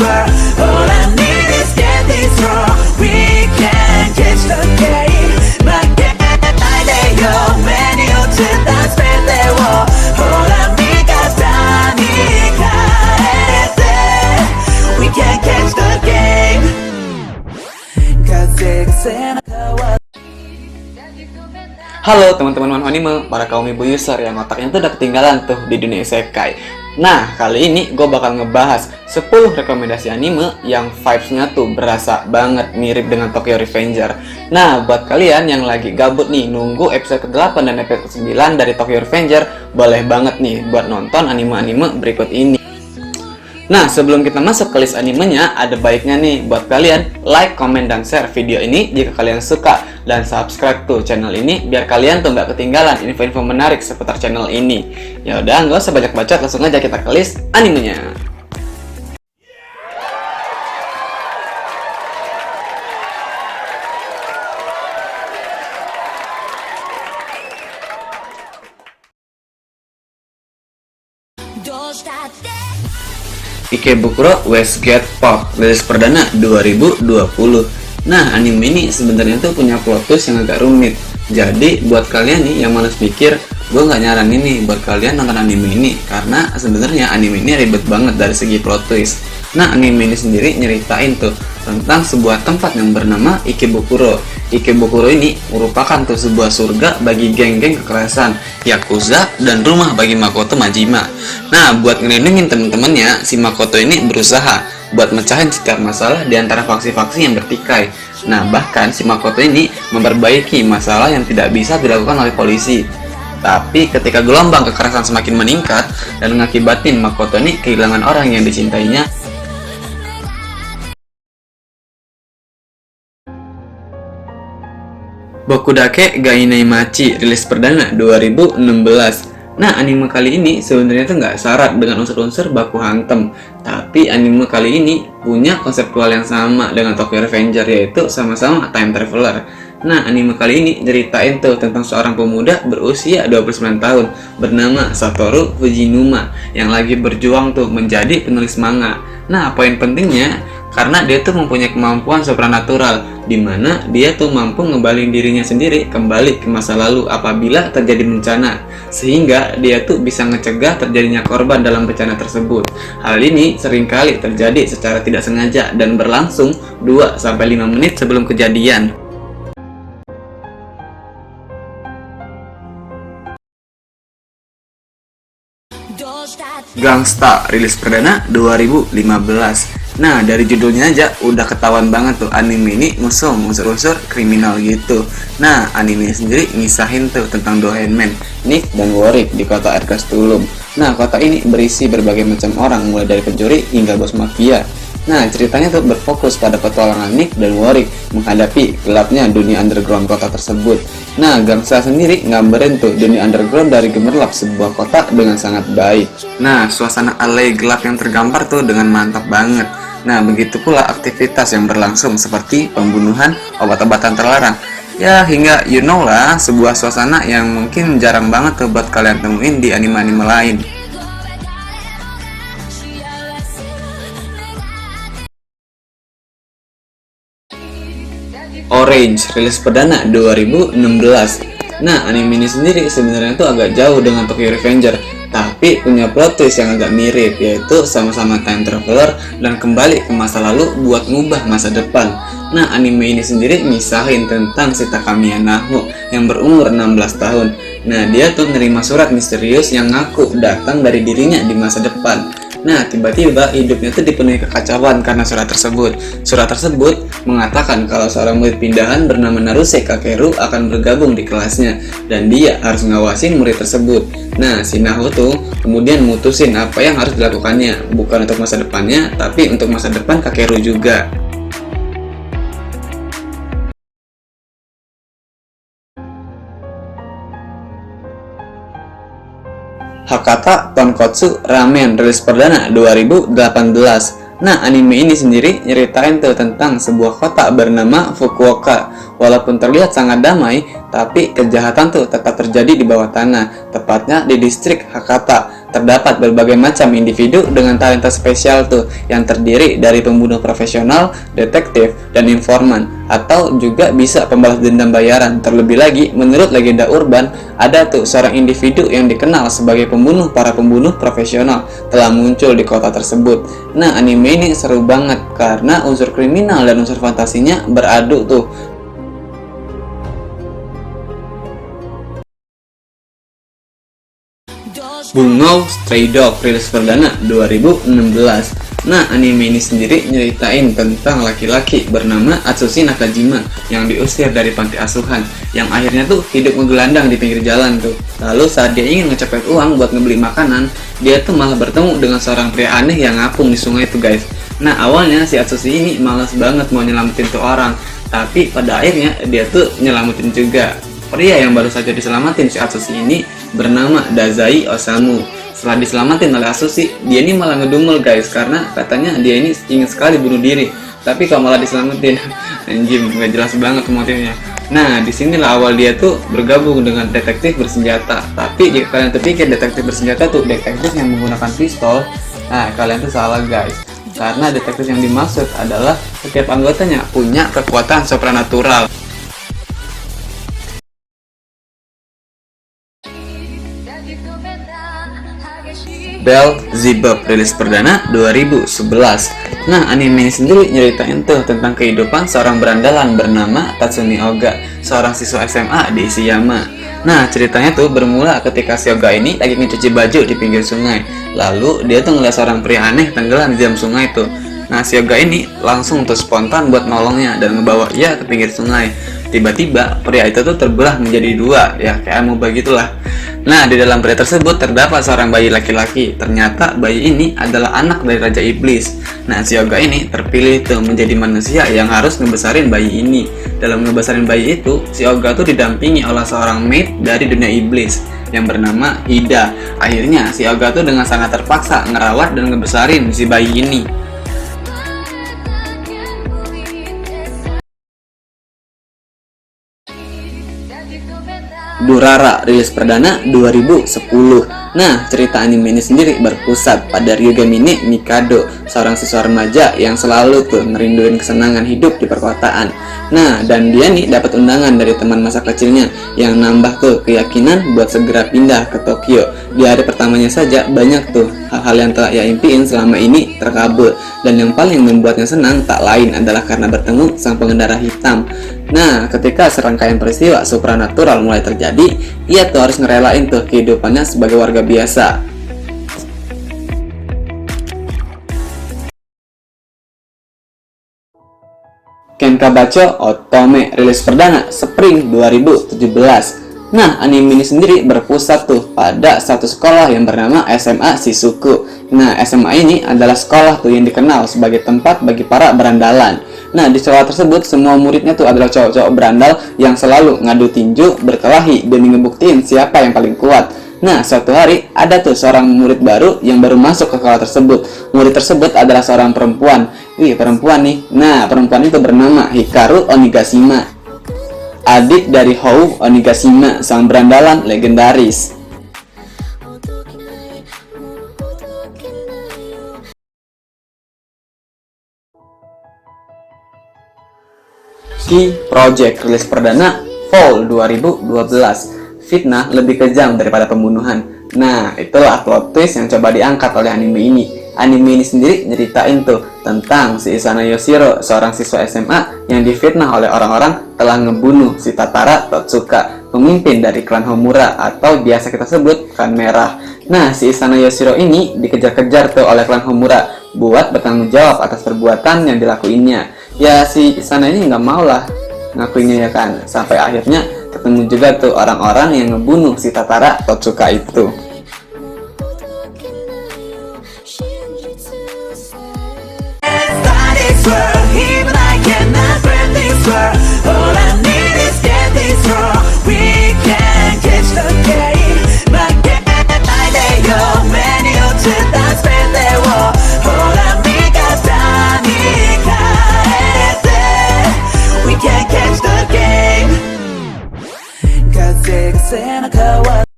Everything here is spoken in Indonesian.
swear all I need is get this wrong. We can catch the game. 막대요 메뉴 다 스펠레워 호랑이가 다니까 anything. We can catch the game. Halo teman-teman anime, para kaum ibu user yang otaknya tuh udah ketinggalan tuh di dunia isekai. Nah, kali ini gue bakal ngebahas 10 rekomendasi anime yang vibes-nya tuh berasa banget mirip dengan Tokyo Revenger. Nah, buat kalian yang lagi gabut nih nunggu episode ke-8 dan episode ke-9 dari Tokyo Revenger, boleh banget nih buat nonton anime-anime berikut ini. Nah, sebelum kita masuk ke list animenya, ada baiknya nih buat kalian like, comment, dan share video ini jika kalian suka, dan subscribe tuh channel ini biar kalian tuh nggak ketinggalan info-info menarik seputar channel ini. Ya udah, nggak usah banyak bacot, langsung aja kita ke list animenya. Ikebukuro Westgate Park, rilis perdana 2020. Nah, anime ini sebenarnya tuh punya plot twist yang agak rumit. Jadi, buat kalian nih yang malas pikir, gue nggak nyaranin nih buat kalian nonton anime ini, karena sebenarnya anime ini ribet banget dari segi plot twist. Nah, anime ini sendiri nyeritain tuh tentang sebuah tempat yang bernama Ikebukuro. Ikebukuro ini merupakan tuh sebuah surga bagi geng-geng kekerasan, yakuza, dan rumah bagi Makoto Majima. Nah, buat ngelindungin temen-temennya, si Makoto ini berusaha buat mecahin setiap masalah di antara faksi-faksi yang bertikai. Nah, bahkan si Makoto ini memperbaiki masalah yang tidak bisa dilakukan oleh polisi. Tapi ketika gelombang kekerasan semakin meningkat dan mengakibatin Makoto ini kehilangan orang yang dicintainya, Bokudake ga Inaimachi, rilis perdana 2016. Nah, anime kali ini sebenarnya tuh nggak syarat dengan unsur-unsur baku hantam, tapi anime kali ini punya konseptual yang sama dengan Tokyo Revenger, yaitu sama-sama time traveler. Nah, anime kali ini ceritain tuh tentang seorang pemuda berusia 29 tahun bernama Satoru Fujinuma yang lagi berjuang tuh menjadi penulis manga. Nah, poin pentingnya karena dia tuh mempunyai kemampuan supranatural, di mana dia tuh mampu ngebaling dirinya sendiri kembali ke masa lalu apabila terjadi bencana, sehingga dia tuh bisa ngecegah terjadinya korban dalam bencana tersebut. Hal ini seringkali terjadi secara tidak sengaja dan berlangsung 2-5 menit sebelum kejadian. Gangsta, rilis perdana 2015. Nah, dari judulnya aja udah ketahuan banget tuh anime ini ngusung unsur-unsur kriminal gitu. Nah, anime sendiri ngisahin tuh tentang dua handman, Nick dan Warwick, di kota Ergastulum. Nah, kota ini berisi berbagai macam orang, mulai dari pencuri hingga bos mafia. Nah, ceritanya tuh berfokus pada petualangan Nick dan Warwick menghadapi gelapnya dunia underground kota tersebut. Nah, Gangsta sendiri ngamberin tuh dunia underground dari gemerlap sebuah kota dengan sangat baik. Nah, suasana alay gelap yang tergambar tuh dengan mantap banget. Nah, begitu pula aktivitas yang berlangsung seperti pembunuhan, obat-obatan terlarang. Ya, hingga you know lah, sebuah suasana yang mungkin jarang banget tuh buat kalian temuin di anime-anime lain. Orange, rilis perdana 2016. Nah, anime ini sendiri sebenarnya tuh agak jauh dengan Tokyo Revenger, tapi punya plot twist yang agak mirip, yaitu sama-sama time traveler dan kembali ke masa lalu buat ngubah masa depan. Nah, anime ini sendiri misahin tentang si Takamiya Naho yang berumur 16 tahun. Nah, dia tuh nerima surat misterius yang ngaku datang dari dirinya di masa depan. Nah, tiba-tiba hidupnya tuh dipenuhi kekacauan karena surat tersebut. Surat tersebut mengatakan kalau seorang murid pindahan bernama Naruse Kakeru akan bergabung di kelasnya, dan dia harus ngawasin murid tersebut. Nah, si Naho tuh kemudian mutusin apa yang harus dilakukannya, bukan untuk masa depannya, tapi untuk masa depan Kakeru juga. Hakata Tonkotsu Ramen, rilis perdana 2018. Nah, anime ini sendiri nyeritain tuh tentang sebuah kota bernama Fukuoka. Walaupun terlihat sangat damai, tapi kejahatan tuh tetap terjadi di bawah tanah, tepatnya di distrik Hakata. terdapat berbagai macam individu dengan talenta spesial tuh yang terdiri dari pembunuh profesional, detektif, dan informan, atau juga bisa pembalas dendam bayaran. Terlebih lagi, menurut legenda urban, ada tuh seorang individu yang dikenal sebagai pembunuh para pembunuh profesional telah muncul di kota tersebut. Nah, anime ini seru banget karena unsur kriminal dan unsur fantasinya beradu tuh. Bungo Stray Dog rilis perdana 2016. Nah, anime ini sendiri nyeritain tentang laki-laki bernama Atsushi Nakajima yang diusir dari panti asuhan, yang akhirnya tuh hidup menggelandang di pinggir jalan tuh. Lalu saat dia ingin ngecepet uang buat ngebeli makanan, dia tuh malah bertemu dengan seorang pria aneh yang ngapung di sungai tuh guys. Nah, awalnya si Atsushi ini malas banget mau nyelamatin tuh orang, tapi pada akhirnya dia tuh nyelamatin juga. Pria yang baru saja diselamatin si Atsushi ini bernama Dazai Osamu. Setelah diselamatin oleh Atsushi, dia ini malah ngedumel guys, karena katanya dia ini ingin sekali bunuh diri, tapi kok malah diselamatin. Anjing, nggak jelas banget motifnya. Nah, disinilah awal dia tuh bergabung dengan detektif bersenjata. Tapi jika kalian terpikir detektif bersenjata tuh detektif yang menggunakan pistol, nah kalian tuh salah guys. Karena detektif yang dimaksud adalah setiap anggotanya punya kekuatan supranatural. Beelzebub rilis perdana 2011. Nah, anime ini sendiri nyeritain tuh tentang kehidupan seorang berandalan bernama Tatsumi Oga, seorang siswa SMA di Ishiyama. Nah, ceritanya tuh bermula ketika si Oga ini lagi mencuci baju di pinggir sungai. Lalu dia tuh ngeliat seorang pria aneh tenggelam di dalam sungai tuh. Nah, si Oga ini langsung tuh spontan buat nolongnya dan ngebawa ia ke pinggir sungai. Tiba-tiba pria itu tuh terbelah menjadi dua, ya kayak amoeba gitulah. Nah, di dalam pria tersebut terdapat seorang bayi laki-laki. Ternyata bayi ini adalah anak dari Raja Iblis. Nah, si Oga ini terpilih tuh menjadi manusia yang harus ngebesarin bayi ini. Dalam ngebesarin bayi itu, si Oga tuh didampingi oleh seorang maid dari dunia iblis yang bernama Hida. Akhirnya, si Oga tuh dengan sangat terpaksa ngerawat dan ngebesarin si bayi ini. Durara rilis perdana 2010. Nah, cerita anime ini sendiri berpusat pada Ryugamine Mikado, seorang siswa remaja yang selalu tuh ngerinduin kesenangan hidup di perkotaan. Nah, dan dia nih dapat undangan dari teman masa kecilnya yang nambah tuh keyakinan buat segera pindah ke Tokyo. Di hari pertamanya saja banyak tuh hal-hal yang telah ia impiin selama ini terkabul, dan yang paling membuatnya senang tak lain adalah karena bertemu sang pengendara hitam. Nah, ketika serangkaian peristiwa supranatural mulai terjadi, ia tuh harus ngerelain tuh kehidupannya sebagai warga biasa. Kenkabacho Otome rilis perdana Spring 2017. Nah, anime ini sendiri berpusat tuh pada satu sekolah yang bernama SMA Shizuku. Nah, SMA ini adalah sekolah tuh yang dikenal sebagai tempat bagi para berandalan. Nah, di sekolah tersebut semua muridnya tuh adalah cowok-cowok berandal yang selalu ngadu tinju, berkelahi demi ngebuktiin siapa yang paling kuat. Nah, suatu hari ada tuh seorang murid baru yang baru masuk ke sekolah tersebut. Murid tersebut adalah seorang perempuan. Wih, perempuan nih. Nah, perempuan itu bernama Hikaru Onigashima, adik dari Hou Onigashima, sang berandalan legendaris. Key Project rilis perdana Fall 2012. Fitnah lebih kejam daripada pembunuhan. Nah, itulah plot twist yang coba diangkat oleh anime ini. Anime ini sendiri nyeritain tuh tentang si Isana Yoshiro, seorang siswa SMA yang difitnah oleh orang-orang telah ngebunuh si Tatara Totsuka, pemimpin dari klan Homura atau biasa kita sebut klan merah. Nah, si Isana Yoshiro ini dikejar-kejar tuh oleh klan Homura buat bertanggung jawab atas perbuatan yang dilakuinnya. Ya, si Isana ini nggak mau lah ngakuinnya ya kan, sampai akhirnya ketemu juga tuh orang-orang yang ngebunuh si Tatara Totsuka itu. Even I cannot breathe this world.